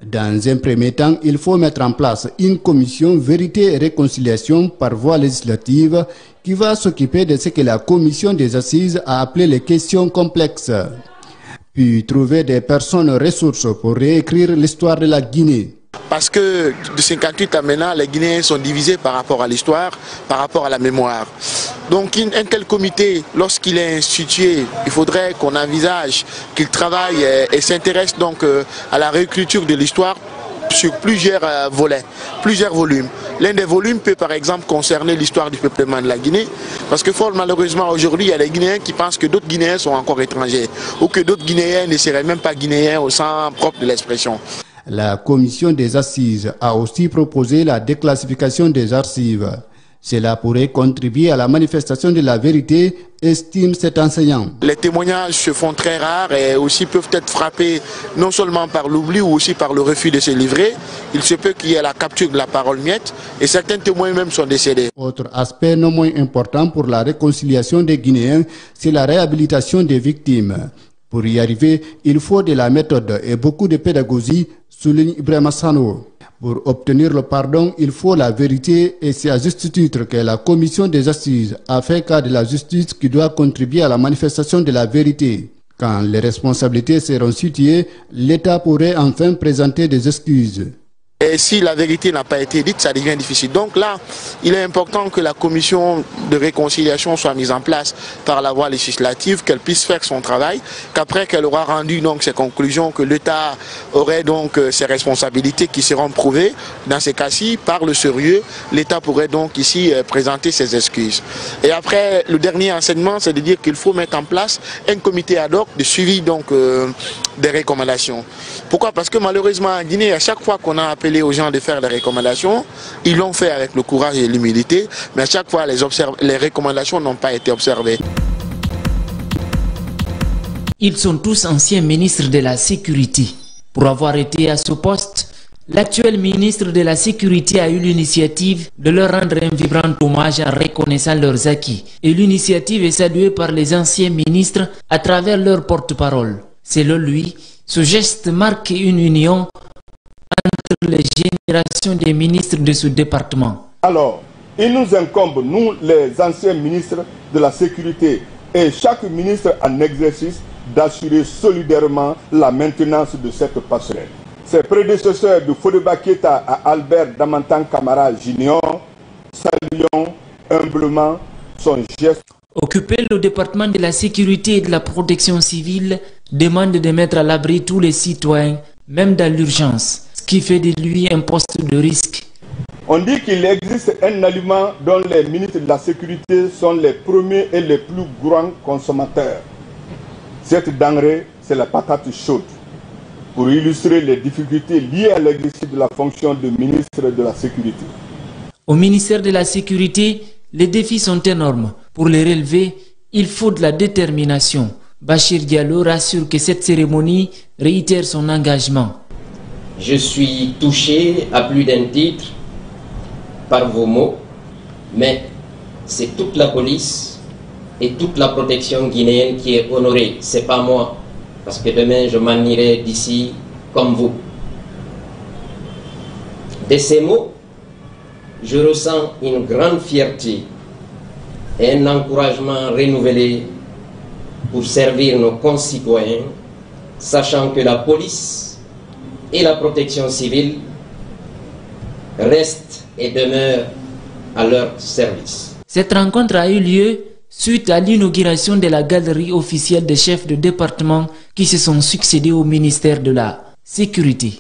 Dans un premier temps, il faut mettre en place une commission vérité et réconciliation par voie législative qui va s'occuper de ce que la commission des assises a appelé les questions complexes. Puis trouver des personnes ressources pour réécrire l'histoire de la Guinée. Parce que de 58 à maintenant, les Guinéens sont divisés par rapport à l'histoire, par rapport à la mémoire. Donc un tel comité, lorsqu'il est institué, il faudrait qu'on envisage qu'il travaille et s'intéresse donc à la réécriture de l'histoire sur plusieurs volets, plusieurs volumes. L'un des volumes peut par exemple concerner l'histoire du peuplement de la Guinée, parce que fort malheureusement aujourd'hui il y a des Guinéens qui pensent que d'autres Guinéens sont encore étrangers, ou que d'autres Guinéens ne seraient même pas Guinéens au sens propre de l'expression. La commission des assises a aussi proposé la déclassification des archives. Cela pourrait contribuer à la manifestation de la vérité, estime cet enseignant. Les témoignages se font très rares et aussi peuvent être frappés non seulement par l'oubli ou aussi par le refus de se livrer. Il se peut qu'il y ait la capture de la parole muette et certains témoins même sont décédés. Autre aspect non moins important pour la réconciliation des Guinéens, c'est la réhabilitation des victimes. Pour y arriver, il faut de la méthode et beaucoup de pédagogie, souligne Ibrahima Sano. Pour obtenir le pardon, il faut la vérité et c'est à juste titre que la commission des assises a fait cas de la justice qui doit contribuer à la manifestation de la vérité. Quand les responsabilités seront situées, l'État pourrait enfin présenter des excuses. Et si la vérité n'a pas été dite, ça devient difficile. Donc là, il est important que la commission de réconciliation soit mise en place par la voie législative, qu'elle puisse faire son travail, qu'après qu'elle aura rendu donc ses conclusions, que l'État aurait donc ses responsabilités qui seront prouvées. Dans ces cas-ci, par le sérieux, l'État pourrait donc ici présenter ses excuses. Et après, le dernier enseignement, c'est de dire qu'il faut mettre en place un comité ad hoc de suivi donc des recommandations. Pourquoi? Parce que malheureusement en Guinée, à chaque fois qu'on a appelé aux gens de faire des recommandations, ils l'ont fait avec le courage et l'humilité, mais à chaque fois les recommandations n'ont pas été observées. Ils sont tous anciens ministres de la Sécurité. Pour avoir été à ce poste, l'actuel ministre de la Sécurité a eu l'initiative de leur rendre un vibrant hommage en reconnaissant leurs acquis. Et l'initiative est saluée par les anciens ministres à travers leur porte-parole. Selon lui, ce geste marque une union entre les générations des ministres de ce département. Alors, il nous incombe, nous les anciens ministres de la Sécurité et chaque ministre en exercice, d'assurer solidairement la maintenance de cette passerelle. Ses prédécesseurs de Fodeba Keïta à Albert Damantan Camara Junior, saluons humblement son geste. Occuper le département de la sécurité et de la protection civile demande de mettre à l'abri tous les citoyens, même dans l'urgence, ce qui fait de lui un poste de risque. On dit qu'il existe un aliment dont les ministres de la sécurité sont les premiers et les plus grands consommateurs. Cette denrée, c'est la patate chaude. Pour illustrer les difficultés liées à l'exercice de la fonction de ministre de la Sécurité. Au ministère de la Sécurité, les défis sont énormes. Pour les relever, il faut de la détermination. Bachir Diallo rassure que cette cérémonie réitère son engagement. Je suis touché à plus d'un titre par vos mots, mais c'est toute la police et toute la protection guinéenne qui est honorée. C'est pas moi, parce que demain je m'en irai d'ici comme vous. De ces mots, je ressens une grande fierté et un encouragement renouvelé pour servir nos concitoyens, sachant que la police et la protection civile restent et demeurent à leur service. Cette rencontre a eu lieu suite à l'inauguration de la galerie officielle des chefs de département qui se sont succédés au ministère de la Sécurité.